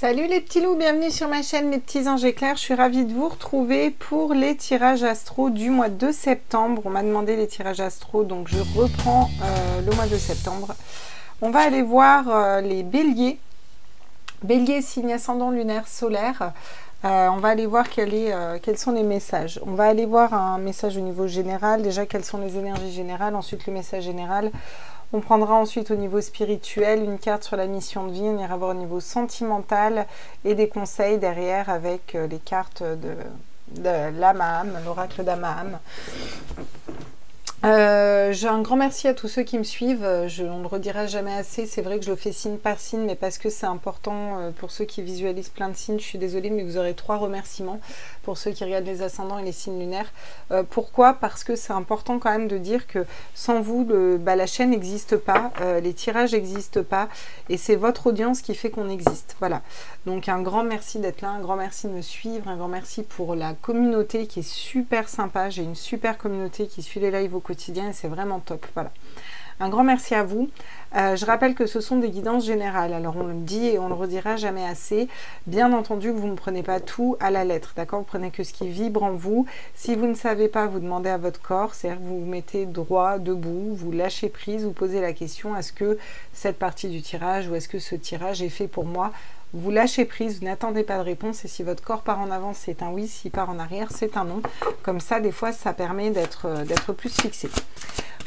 Salut les petits loups, bienvenue sur ma chaîne les petits anges éclairs. Je suis ravie de vous retrouver pour les tirages astro du mois de septembre. On m'a demandé les tirages astro, donc je reprends le mois de septembre. On va aller voir les béliers. Bélier, signe ascendant lunaire solaire. On va aller voir quels sont les messages. On va aller voir un message au niveau général. Déjà, quelles sont les énergies générales. Ensuite, le message général. On prendra ensuite au niveau spirituel une carte sur la mission de vie. On ira voir au niveau sentimental et des conseils derrière avec les cartes de l'Amaham, l'oracle d'Amaham. J'ai un grand merci à tous ceux qui me suivent. On ne le redira jamais assez. C'est vrai que je le fais signe par signe, mais parce que c'est important pour ceux qui visualisent plein de signes. Je suis désolée, mais vous aurez 3 remerciements pour ceux qui regardent les ascendants et les signes lunaires. Pourquoi? Parce que c'est important quand même de dire que sans vous, la chaîne n'existe pas, les tirages n'existent pas, et c'est votre audience qui fait qu'on existe. Voilà. Donc un grand merci d'être là, un grand merci de me suivre, un grand merci pour la communauté qui est super sympa. J'ai une super communauté qui suit les lives au quotidien et c'est vraiment top. Voilà. Un grand merci à vous. Je rappelle que ce sont des guidances générales. Alors on le dit et on le redira jamais assez. Bien entendu que vous ne prenez pas tout à la lettre. D'accord? Vous prenez que ce qui vibre en vous. Si vous ne savez pas, vous demandez à votre corps. C'est-à-dire que vous vous mettez droit, debout, vous lâchez prise, vous posez la question, est-ce que cette partie du tirage ou est-ce que ce tirage est fait pour moi? Vous lâchez prise, vous n'attendez pas de réponse et si votre corps part en avant, c'est un oui, s'il part en arrière, c'est un non. Comme ça, des fois, ça permet d'être plus fixé.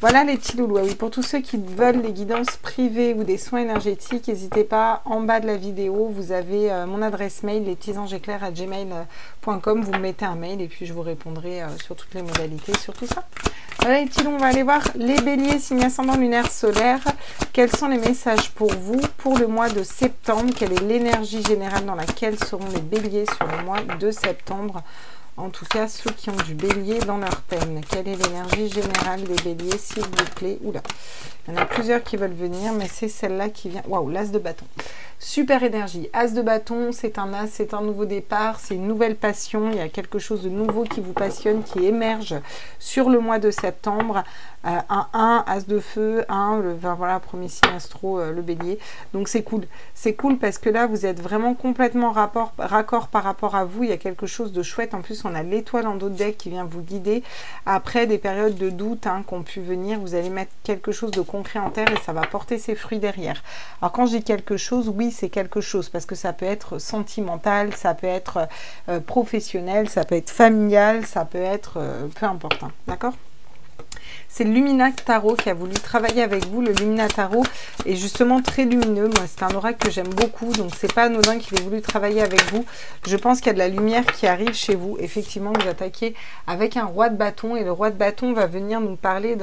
Voilà les petits loulous. Oui, pour tous ceux qui veulent des guidances privées ou des soins énergétiques, n'hésitez pas, en bas de la vidéo, vous avez mon adresse mail, lespetitsangeseclairs@gmail.com. Vous me mettez un mail et puis je vous répondrai sur toutes les modalités, sur tout ça. Voilà les petits loups, on va aller voir les béliers, signe ascendant lunaire solaire. Quels sont les messages pour vous pour le mois de septembre? Quelle est l'énergie générale dans laquelle seront les béliers sur le mois de septembre? En tout cas, ceux qui ont du bélier dans leur thème. Quelle est l'énergie générale des béliers, s'il vous plaît? Oula, il y en a plusieurs qui veulent venir, mais c'est celle-là qui vient. Waouh, l'as de bâton. Super énergie. As de bâton, c'est un as, c'est un nouveau départ, c'est une nouvelle passion. Il y a quelque chose de nouveau qui vous passionne, qui émerge sur le mois de septembre. Un 1, as de feu, 1, voilà, premier signe astro, le bélier. Donc c'est cool. C'est cool parce que là, vous êtes vraiment complètement raccord par rapport à vous. Il y a quelque chose de chouette. En plus, on a l'étoile en dos de deck qui vient vous guider. Après des périodes de doute qui ont pu venir, vous allez mettre quelque chose de concret en terre et ça va porter ses fruits derrière. Alors quand je dis quelque chose, oui, c'est quelque chose parce que ça peut être sentimental, ça peut être professionnel, ça peut être familial, ça peut être peu importe. D'accord? C'est le Lumina Tarot qui a voulu travailler avec vous. Le Lumina Tarot est justement très lumineux. Moi, c'est un oracle que j'aime beaucoup. Donc, c'est pas anodin qu'il ait voulu travailler avec vous. Je pense qu'il y a de la lumière qui arrive chez vous. Effectivement, vous attaquez avec un roi de bâton. Et le roi de bâton va venir nous parler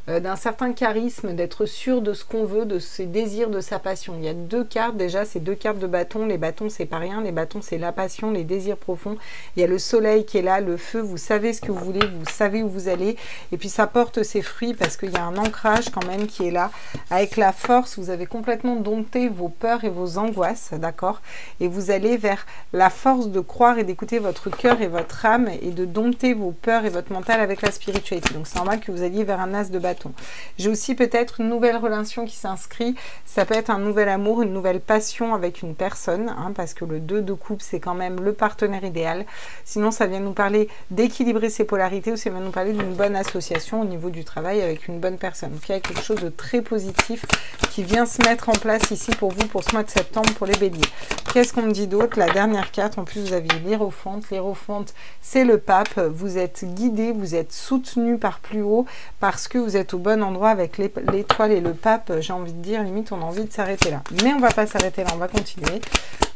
d'un certain charisme, d'être sûr de ce qu'on veut, de ses désirs, de sa passion. Il y a 2 cartes. Déjà, c'est 2 cartes de bâton. Les bâtons, c'est pas rien. Les bâtons, c'est la passion, les désirs profonds. Il y a le soleil qui est là, le feu. Vous savez ce que vous voulez. Vous savez où vous allez. Et puis, ça porte ses fruits parce qu'il y a un ancrage quand même qui est là. Avec la force, vous avez complètement dompté vos peurs et vos angoisses, d'accord? Et vous allez vers la force de croire et d'écouter votre cœur et votre âme et de dompter vos peurs et votre mental avec la spiritualité. Donc c'est normal que vous alliez vers un as de bâton. J'ai aussi peut-être une nouvelle relation qui s'inscrit. Ça peut être un nouvel amour, une nouvelle passion avec une personne, parce que le 2 de coupe, c'est quand même le partenaire idéal. Sinon, ça vient nous parler d'équilibrer ses polarités ou ça vient nous parler d'une bonne association au niveau du travail avec une bonne personne. Donc il y a quelque chose de très positif qui vient se mettre en place ici pour vous pour ce mois de septembre pour les béliers. Qu'est-ce qu'on me dit d'autre? La dernière carte, en plus vous aviez l'Hiérophante. L'Hiérophante, c'est le pape. Vous êtes guidé, vous êtes soutenu par plus haut parce que vous êtes au bon endroit avec l'étoile et le pape. J'ai envie de dire, limite on a envie de s'arrêter là. Mais on va pas s'arrêter là, on va continuer.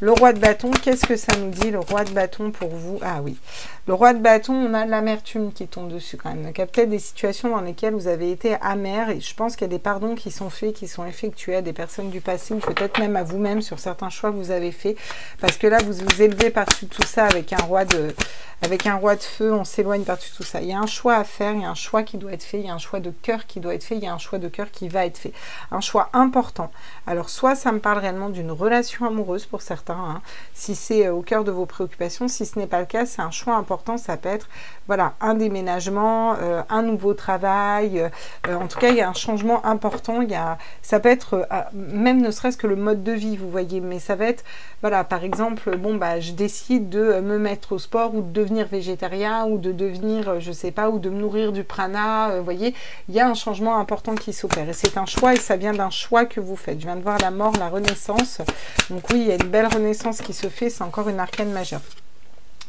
Le roi de bâton, qu'est-ce que ça nous dit le roi de bâton pour vous? Ah oui, le roi de bâton, on a de l'amertume qui tombe dessus quand même. Donc il y a peut-être des situations dans lesquelles vous avez été amer et je pense qu'il y a des pardons qui sont faits, qui sont effectués à des personnes du passé ou peut-être même à vous-même sur certains choix que vous avez faits parce que là vous vous élevez par-dessus tout ça avec un roi de feu, on s'éloigne par-dessus tout ça. Il y a un choix à faire, il y a un choix qui doit être fait, il y a un choix de cœur qui doit être fait, il y a un choix de cœur qui va être fait. Un choix important. Alors soit ça me parle réellement d'une relation amoureuse pour certains, si c'est au cœur de vos préoccupations, si ce n'est pas le cas, c'est un choix important, ça peut être voilà, un déménagement, un nouveau travail, travail. En tout cas, il y a un changement important. Ça peut être même ne serait-ce que le mode de vie, vous voyez. Mais ça va être, voilà, par exemple, bon, bah, je décide de me mettre au sport ou de devenir végétarien ou de devenir, je sais pas, ou de me nourrir du prana. Vous voyez, il y a un changement important qui s'opère. Et c'est un choix et ça vient d'un choix que vous faites. Je viens de voir la mort, la renaissance. Donc oui, il y a une belle renaissance qui se fait. C'est encore une arcane majeure.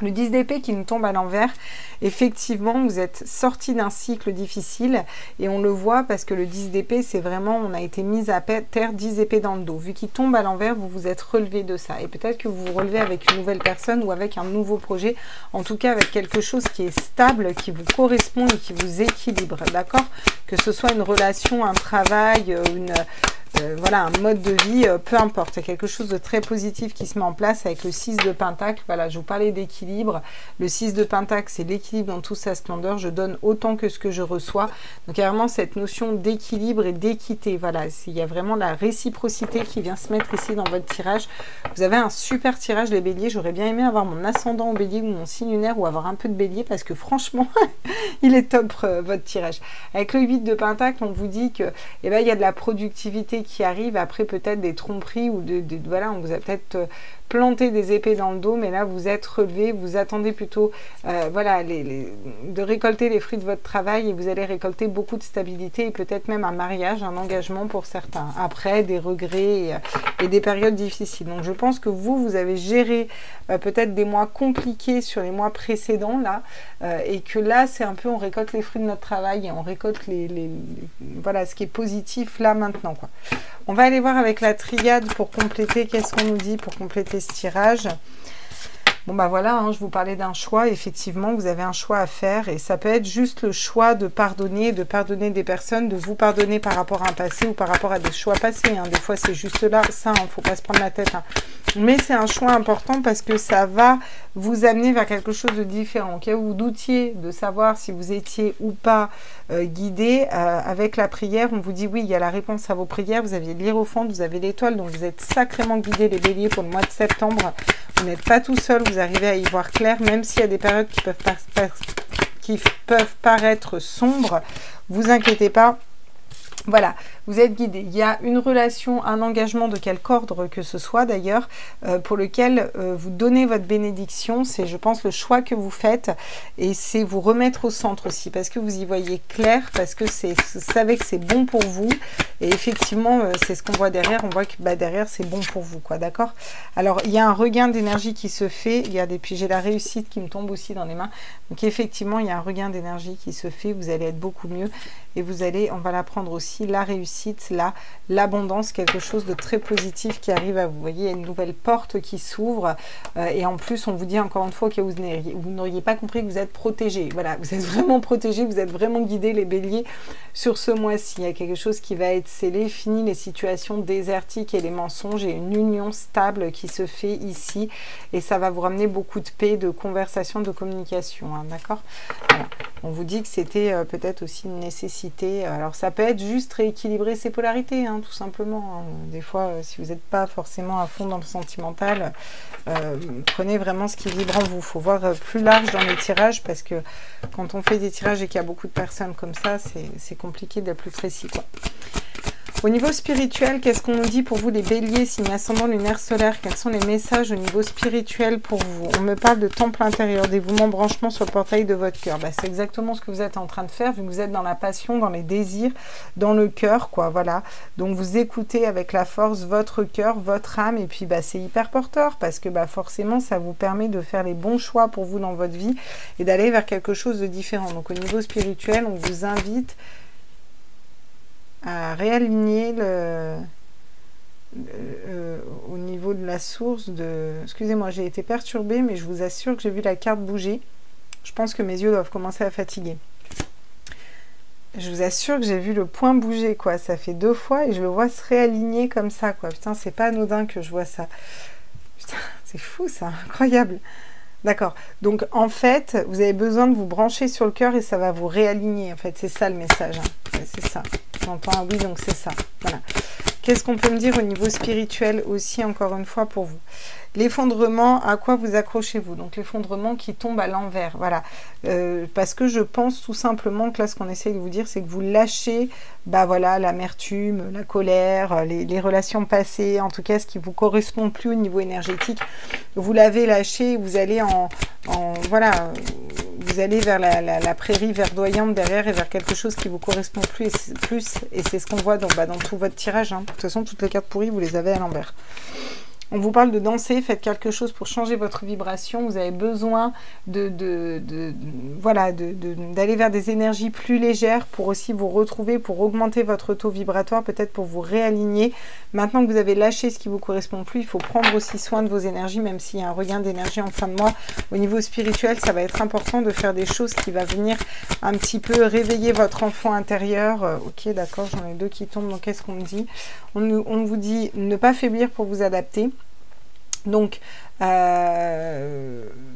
Le 10 d'épée qui nous tombe à l'envers, effectivement, vous êtes sorti d'un cycle difficile et on le voit parce que le 10 d'épée, c'est vraiment, on a été mis à terre 10 épées dans le dos. Vu qu'il tombe à l'envers, vous vous êtes relevé de ça. Et peut-être que vous vous relevez avec une nouvelle personne ou avec un nouveau projet, en tout cas avec quelque chose qui est stable, qui vous correspond et qui vous équilibre, d'accord? Que ce soit une relation, un travail, voilà, un mode de vie, peu importe, il y a quelque chose de très positif qui se met en place avec le 6 de Pentacle. Voilà, je vous parlais d'équilibre. Le 6 de Pentacle, c'est l'équilibre dans toute sa splendeur. Je donne autant que ce que je reçois. Donc, il y a vraiment cette notion d'équilibre et d'équité. Voilà, il y a vraiment la réciprocité qui vient se mettre ici dans votre tirage. Vous avez un super tirage, les béliers. J'aurais bien aimé avoir mon ascendant au bélier ou mon signe lunaire ou avoir un peu de bélier parce que franchement, il est top votre tirage. Avec le 8 de Pentacle, on vous dit que, eh ben, il y a de la productivité qui arrive, après peut-être des tromperies ou voilà, on vous a peut-être planté des épées dans le dos, mais là vous êtes relevé, vous attendez plutôt voilà, de récolter les fruits de votre travail et vous allez récolter beaucoup de stabilité et peut-être même un mariage, un engagement pour certains, après des regrets et des périodes difficiles. Donc je pense que vous avez géré peut-être des mois compliqués sur les mois précédents là, et que là c'est un peu, on récolte les fruits de notre travail et on récolte voilà, ce qui est positif là maintenant, quoi. On va aller voir avec la triade pour compléter, qu'est-ce qu'on nous dit pour compléter ce tirage. Bon bah voilà, hein, je vous parlais d'un choix, effectivement vous avez un choix à faire et ça peut être juste le choix de pardonner des personnes, de vous pardonner par rapport à un passé ou par rapport à des choix passés, hein. Des fois c'est juste là, ça, hein, faut pas se prendre la tête, hein. Mais c'est un choix important parce que ça va vous amener vers quelque chose de différent. Au cas où vous doutiez de savoir si vous étiez ou pas guidé, avec la prière, on vous dit oui, il y a la réponse à vos prières, vous aviez l'hiérophante, vous avez l'étoile, donc vous êtes sacrément guidés les béliers pour le mois de septembre. Vous n'êtes pas tout seul, vous arrivez à y voir clair, même s'il y a des périodes qui peuvent paraître sombres, vous inquiétez pas. Voilà, vous êtes guidé. Il y a une relation, un engagement de quelque ordre que ce soit d'ailleurs, pour lequel vous donnez votre bénédiction. C'est, je pense, le choix que vous faites et c'est vous remettre au centre aussi parce que vous y voyez clair, parce que vous savez que c'est bon pour vous et effectivement, c'est ce qu'on voit derrière. On voit que bah, derrière, c'est bon pour vous, quoi, d'accord? Alors, il y a un regain d'énergie qui se fait. Et puis j'ai la réussite qui me tombe aussi dans les mains. Donc, effectivement, il y a un regain d'énergie qui se fait. Vous allez être beaucoup mieux et vous allez, on va la prendre aussi, la réussite, là, l'abondance, quelque chose de très positif qui arrive à vous. Vous voyez, il y a une nouvelle porte qui s'ouvre et en plus, on vous dit encore une fois que vous n'auriez pas compris que vous êtes protégé. Voilà, vous êtes vraiment protégé, vous êtes vraiment guidé, les béliers, sur ce mois-ci. Il y a quelque chose qui va être scellé, fini les situations désertiques et les mensonges et une union stable qui se fait ici et ça va vous ramener beaucoup de paix, de conversation, de communication, hein, d'accord? Voilà. On vous dit que c'était peut-être aussi une nécessité. Alors ça peut être juste rééquilibrer ses polarités, hein, tout simplement, hein. Des fois, si vous n'êtes pas forcément à fond dans le sentimental, prenez vraiment ce qui vibre en vous. Il faut voir plus large dans les tirages parce que quand on fait des tirages et qu'il y a beaucoup de personnes comme ça, c'est compliqué d'être plus précis, quoi. Au niveau spirituel, qu'est-ce qu'on nous dit pour vous les béliers, signe ascendant lunaire solaire? Quels sont les messages au niveau spirituel pour vous? On me parle de temple intérieur, dévouement, branchement sur le portail de votre cœur. Bah, c'est exactement ce que vous êtes en train de faire, vu que vous êtes dans la passion, dans les désirs, dans le cœur, quoi, voilà. Donc vous écoutez avec la force votre cœur, votre âme, et puis bah, c'est hyper porteur, parce que bah, forcément, ça vous permet de faire les bons choix pour vous dans votre vie, et d'aller vers quelque chose de différent. Donc au niveau spirituel, on vous invite à réaligner au niveau de la source de... Excusez-moi, j'ai été perturbée, mais je vous assure que j'ai vu la carte bouger. Je pense que mes yeux doivent commencer à fatiguer. Je vous assure que j'ai vu le point bouger, quoi. Ça fait 2 fois et je le vois se réaligner comme ça, quoi. Putain, c'est pas anodin que je vois ça. Putain, c'est fou, ça. Incroyable. D'accord. Donc, en fait, vous avez besoin de vous brancher sur le cœur et ça va vous réaligner. En fait, c'est ça le message, hein. C'est ça. J'entends, oui, donc c'est ça. Voilà. Qu'est-ce qu'on peut me dire au niveau spirituel aussi, encore une fois, pour vous? L'effondrement, à quoi vous accrochez-vous? Donc l'effondrement qui tombe à l'envers, voilà. Parce que je pense tout simplement que là, ce qu'on essaie de vous dire, c'est que vous lâchez, bah voilà, l'amertume, la colère, les relations passées, en tout cas, ce qui vous correspond plus au niveau énergétique. Vous l'avez lâché, vous allez voilà, vous allez vers la prairie verdoyante derrière et vers quelque chose qui vous correspond plus, et c'est ce qu'on voit dans tout votre tirage, hein. De toute façon, toutes les cartes pourries, vous les avez à l'envers. On vous parle de danser, faites quelque chose pour changer votre vibration. Vous avez besoin voilà, d'aller vers des énergies plus légères pour aussi vous retrouver, pour augmenter votre taux vibratoire, peut-être pour vous réaligner. Maintenant que vous avez lâché ce qui vous correspond plus, il faut prendre aussi soin de vos énergies, même s'il y a un regain d'énergie en fin de mois. Au niveau spirituel, ça va être important de faire des choses qui vont venir un petit peu réveiller votre enfant intérieur. Ok, d'accord, j'en ai deux qui tombent, donc qu'est-ce qu'on me dit? On vous dit ne pas faiblir pour vous adapter. Donc,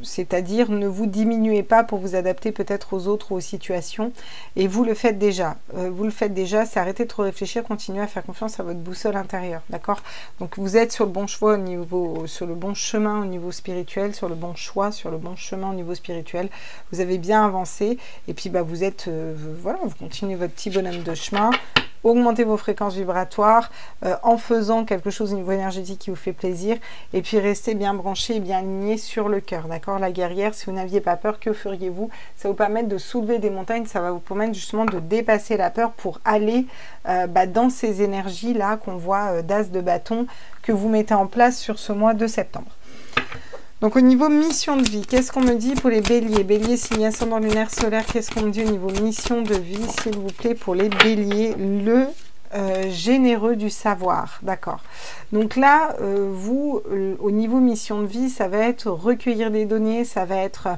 c'est-à-dire ne vous diminuez pas pour vous adapter peut-être aux autres ou aux situations. Et vous le faites déjà. C'est arrêter de trop réfléchir, continuer à faire confiance à votre boussole intérieure. D'accord? Donc, vous êtes sur le bon choix sur le bon chemin au niveau spirituel, sur le bon choix, sur le bon chemin au niveau spirituel. Vous avez bien avancé. Et puis, bah, vous êtes, voilà, vous continuez votre petit bonhomme de chemin. Augmentez vos fréquences vibratoires en faisant quelque chose au niveau énergétique qui vous fait plaisir, et puis restez bien branché et bien aligné sur le cœur, d'accord? La guerrière, si vous n'aviez pas peur, que feriez-vous? Ça va vous permettre de soulever des montagnes, ça va vous permettre justement de dépasser la peur pour aller dans ces énergies-là qu'on voit d'as de bâton que vous mettez en place sur ce mois de septembre. Donc au niveau mission de vie, qu'est-ce qu'on me dit pour les béliers? Bélier, signe ascendant lunaire solaire, qu'est-ce qu'on me dit au niveau mission de vie, s'il vous plaît, pour les béliers? Le généreux du savoir, d'accord. Donc là, vous, au niveau mission de vie, ça va être recueillir des données, ça va être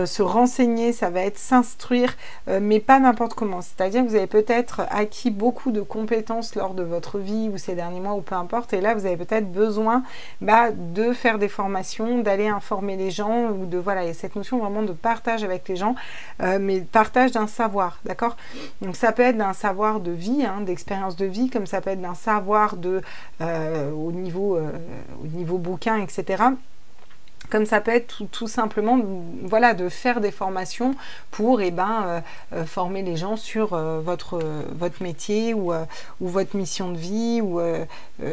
se renseigner, ça va être s'instruire, mais pas n'importe comment. C'est-à-dire que vous avez peut-être acquis beaucoup de compétences lors de votre vie ou ces derniers mois ou peu importe, et là vous avez peut-être besoin de faire des formations, d'aller informer les gens, ou de voilà, il y a cette notion vraiment de partage avec les gens, mais partage d'un savoir, d'accord. Donc ça peut être d'un savoir de vie, hein, d'expérience de vie, comme ça peut être d'un savoir au niveau bouquin, etc. Comme ça peut être tout simplement, voilà, de faire des formations pour former les gens sur votre métier ou votre mission de vie, ou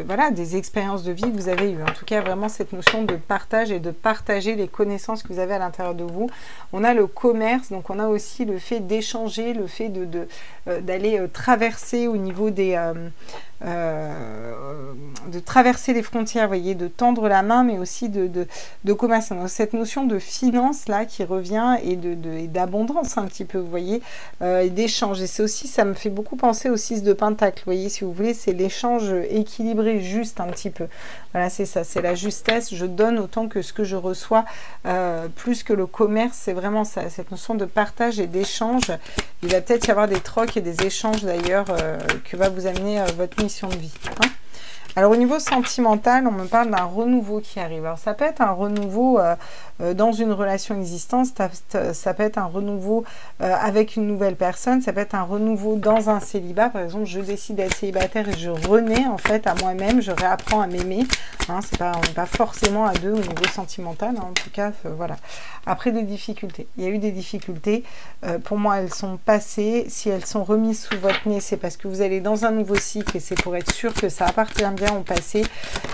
voilà, des expériences de vie que vous avez eues. En tout cas, vraiment cette notion de partage et de partager les connaissances que vous avez à l'intérieur de vous. On a le commerce, donc on a aussi le fait d'échanger, le fait d'aller traverser au niveau des... de traverser les frontières, vous voyez, de tendre la main, mais aussi de commerce. Donc, cette notion de finance là qui revient, et d'abondance un petit peu, vous voyez, et d'échange. Et c'est aussi, ça me fait beaucoup penser au 6 de Pentacle, vous voyez, si vous voulez, c'est l'échange équilibré, juste un petit peu. Voilà, c'est ça, c'est la justesse. Je donne autant que ce que je reçois, plus que le commerce, c'est vraiment ça, cette notion de partage et d'échange. Il va peut-être y avoir des trocs et des échanges d'ailleurs que va vous amener votre mission de vie, hein. Alors au niveau sentimental, on me parle d'un renouveau qui arrive. Alors ça peut être un renouveau dans une relation existante, ça peut être un renouveau avec une nouvelle personne, ça peut être un renouveau dans un célibat. Par exemple, je décide d'être célibataire et je renais en fait à moi-même, je réapprends à m'aimer, hein, on n'est pas forcément à deux au niveau sentimental, hein, en tout cas, voilà. Après des difficultés, il y a eu des difficultés, pour moi elles sont passées. Si elles sont remises sous votre nez, c'est parce que vous allez dans un nouveau cycle, et c'est pour être sûr que ça appartient bien au passé,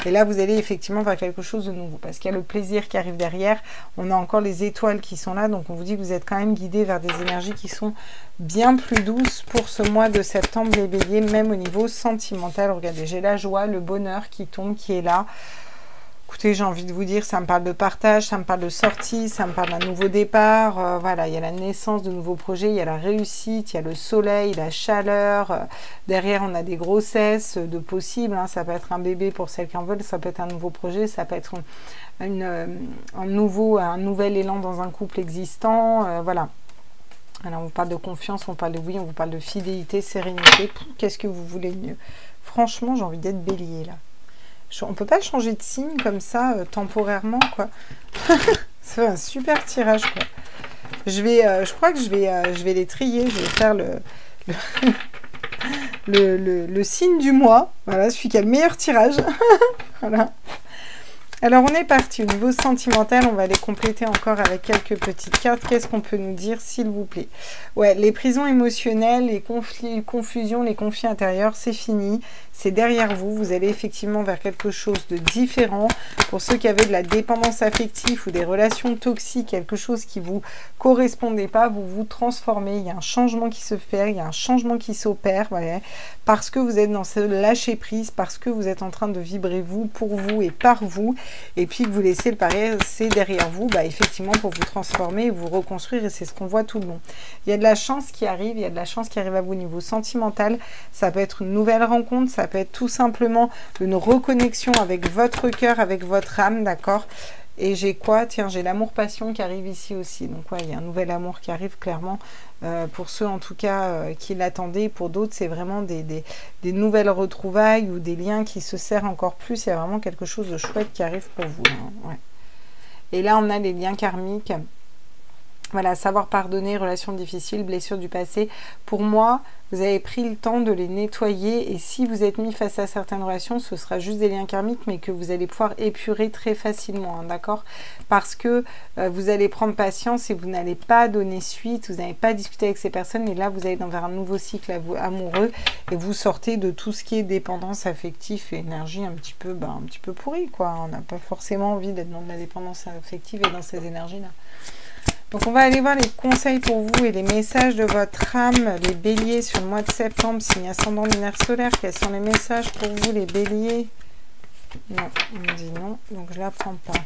et là vous allez effectivement faire quelque chose de nouveau, parce qu'il y a le plaisir qui arrive derrière. On a encore les étoiles qui sont là, donc on vous dit que vous êtes quand même guidé vers des énergies qui sont bien plus douces pour ce mois de septembre, les béliers, même au niveau sentimental. Regardez, j'ai la joie, le bonheur qui tombe, qui est là. Écoutez, j'ai envie de vous dire, ça me parle de partage, ça me parle de sortie, ça me parle d'un nouveau départ. Voilà, il y a la naissance de nouveaux projets, il y a la réussite, il y a le soleil, la chaleur. Derrière, on a des grossesses de possibles, hein. Ça peut être un bébé pour celles qui en veulent, ça peut être un nouveau projet, ça peut être un nouvel élan dans un couple existant. Voilà. Alors, on vous parle de confiance, on parle de oui, on vous parle de fidélité, sérénité. Qu'est-ce que vous voulez de mieux? Franchement, j'ai envie d'être bélier, là. On peut pas changer de signe comme ça, temporairement, quoi. C'est un super tirage, quoi. Je crois que je vais les trier. Je vais faire le signe du mois. Voilà, celui qui a le meilleur tirage. Voilà. Alors, on est parti. Au niveau sentimental, on va les compléter encore avec quelques petites cartes. Qu'est-ce qu'on peut nous dire, s'il vous plaît? Ouais, les prisons émotionnelles, les conflits, les confusions, les conflits intérieurs, c'est fini. C'est derrière vous. Vous allez effectivement vers quelque chose de différent. Pour ceux qui avaient de la dépendance affective ou des relations toxiques, quelque chose qui ne vous correspondait pas, vous vous transformez. Il y a un changement qui se fait, il y a un changement qui s'opère. Voilà, parce que vous êtes dans ce lâcher-prise, parce que vous êtes en train de vibrer vous, pour vous et par vous. Et puis que vous laissez le passé derrière vous, bah, effectivement pour vous transformer et vous reconstruire, et c'est ce qu'on voit tout le long. Il y a de la chance qui arrive, il y a de la chance qui arrive à vous au niveau sentimental, ça peut être une nouvelle rencontre, ça peut être tout simplement une reconnexion avec votre cœur, avec votre âme, d'accord? Et j'ai quoi? Tiens, j'ai l'amour-passion qui arrive ici aussi. Donc ouais, il y a un nouvel amour qui arrive clairement. Pour ceux en tout cas qui l'attendaient. Pour d'autres, c'est vraiment des nouvelles retrouvailles ou des liens qui se serrent encore plus. Il y a vraiment quelque chose de chouette qui arrive pour vous. Hein. Ouais. Et là, on a les liens karmiques. Voilà, savoir pardonner, relations difficiles, blessures du passé. Pour moi, vous avez pris le temps de les nettoyer, et si vous êtes mis face à certaines relations, ce sera juste des liens karmiques, mais que vous allez pouvoir épurer très facilement, hein, d'accord? Parce que vous allez prendre patience et vous n'allez pas donner suite, vous n'allez pas discuter avec ces personnes, et là, vous allez vers un nouveau cycle amoureux, et vous sortez de tout ce qui est dépendance affective et énergie un petit peu pourrie, quoi. On n'a pas forcément envie d'être dans de la dépendance affective et dans ces énergies-là. Donc, on va aller voir les conseils pour vous et les messages de votre âme, les béliers, sur le mois de septembre, signe ascendant lunaire solaire. Quels sont les messages pour vous, les béliers? Non, on me dit non, donc je ne la prends pas.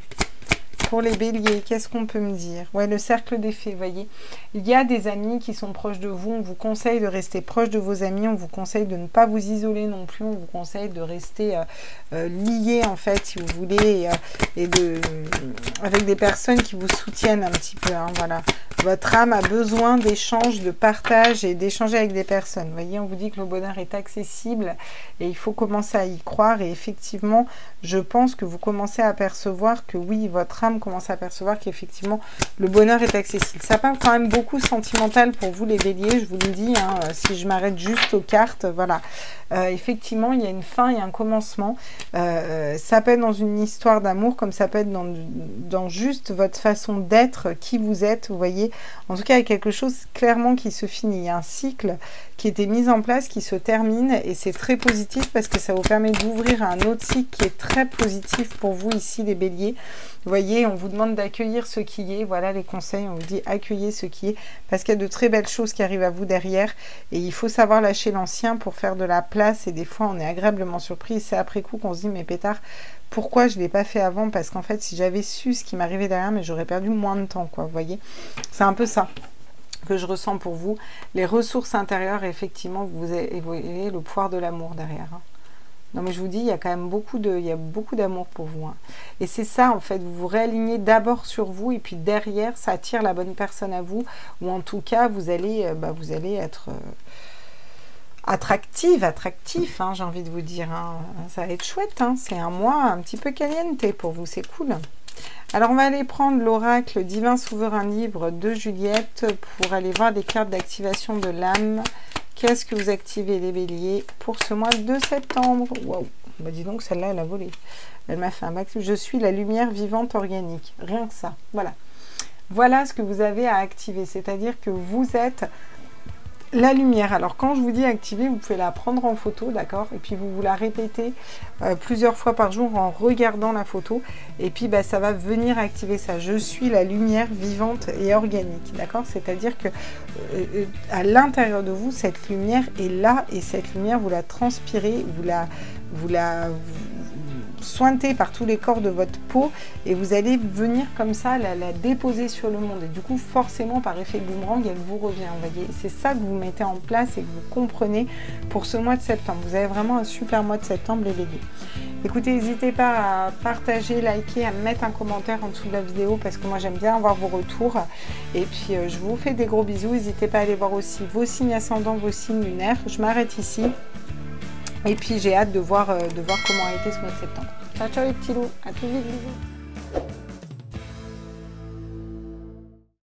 Pour les béliers, qu'est-ce qu'on peut me dire? Ouais, le cercle des fées, vous voyez. Il y a des amis qui sont proches de vous. On vous conseille de rester proche de vos amis. On vous conseille de ne pas vous isoler non plus. On vous conseille de rester liés, en fait, si vous voulez, avec des personnes qui vous soutiennent un petit peu. Hein, voilà. Votre âme a besoin d'échanges, de partage et d'échanger avec des personnes. Vous voyez, on vous dit que le bonheur est accessible et il faut commencer à y croire. Et effectivement, je pense que vous commencez à percevoir que oui, votre âme commence à percevoir qu'effectivement, le bonheur est accessible. Ça parle quand même beaucoup sentimental pour vous, les béliers, je vous le dis, hein, si je m'arrête juste aux cartes, voilà. Effectivement, il y a une fin et un commencement. Ça peut être dans une histoire d'amour, comme ça peut être dans juste votre façon d'être, qui vous êtes, vous voyez. En tout cas, il y a quelque chose clairement qui se finit. Il y a un cycle qui était mis en place, qui se termine, et c'est très positif parce que ça vous permet d'ouvrir un autre cycle qui est très positif pour vous ici, les béliers. Vous voyez, on vous demande d'accueillir ce qui est. Voilà les conseils, on vous dit accueillez ce qui est, parce qu'il y a de très belles choses qui arrivent à vous derrière, et il faut savoir lâcher l'ancien pour faire de la place, et des fois on est agréablement surpris, et c'est après coup qu'on se dit mais pétard, pourquoi je ne l'ai pas fait avant? Parce qu'en fait, si j'avais su ce qui m'arrivait derrière, mais j'aurais perdu moins de temps, quoi, vous voyez. C'est un peu ça que je ressens pour vous. Les ressources intérieures, effectivement, vous avez le pouvoir de l'amour derrière. Hein. Non, mais je vous dis, il y a quand même beaucoup d'amour pour vous. Hein. Et c'est ça, en fait, vous vous réalignez d'abord sur vous, et puis derrière, ça attire la bonne personne à vous, ou en tout cas, vous allez être... attractif, hein, j'ai envie de vous dire. Hein. Ça va être chouette, hein. C'est un mois un petit peu caliente pour vous, c'est cool. Alors, on va aller prendre l'oracle divin souverain libre de Juliette pour aller voir les cartes d'activation de l'âme. Qu'est-ce que vous activez, les béliers, pour ce mois de septembre? Waouh, bah dis donc, celle-là, elle a volé. Elle m'a fait un max. Je suis la lumière vivante organique. Rien que ça, voilà. Voilà ce que vous avez à activer, c'est-à-dire que vous êtes... la lumière. Alors quand je vous dis activer, vous pouvez la prendre en photo, d'accord, et puis vous la répétez plusieurs fois par jour en regardant la photo, et puis bah, ça va venir activer ça. Je suis la lumière vivante et organique, d'accord, c'est-à-dire que à l'intérieur de vous, cette lumière est là, et cette lumière, vous la transpirez, vous sointez par tous les corps de votre peau, et vous allez venir comme ça la déposer sur le monde, et du coup forcément par effet boomerang elle vous revient, vous voyez. C'est ça que vous mettez en place et que vous comprenez pour ce mois de septembre. Vous avez vraiment un super mois de septembre, les béliers. Écoutez, n'hésitez pas à partager, liker, à mettre un commentaire en dessous de la vidéo, parce que moi j'aime bien avoir vos retours, et puis je vous fais des gros bisous. N'hésitez pas à aller voir aussi vos signes ascendants, vos signes lunaires. Je m'arrête ici. Et puis j'ai hâte de voir comment a été ce mois de septembre. Ciao, ciao les petits loups, à tout vite, bisous.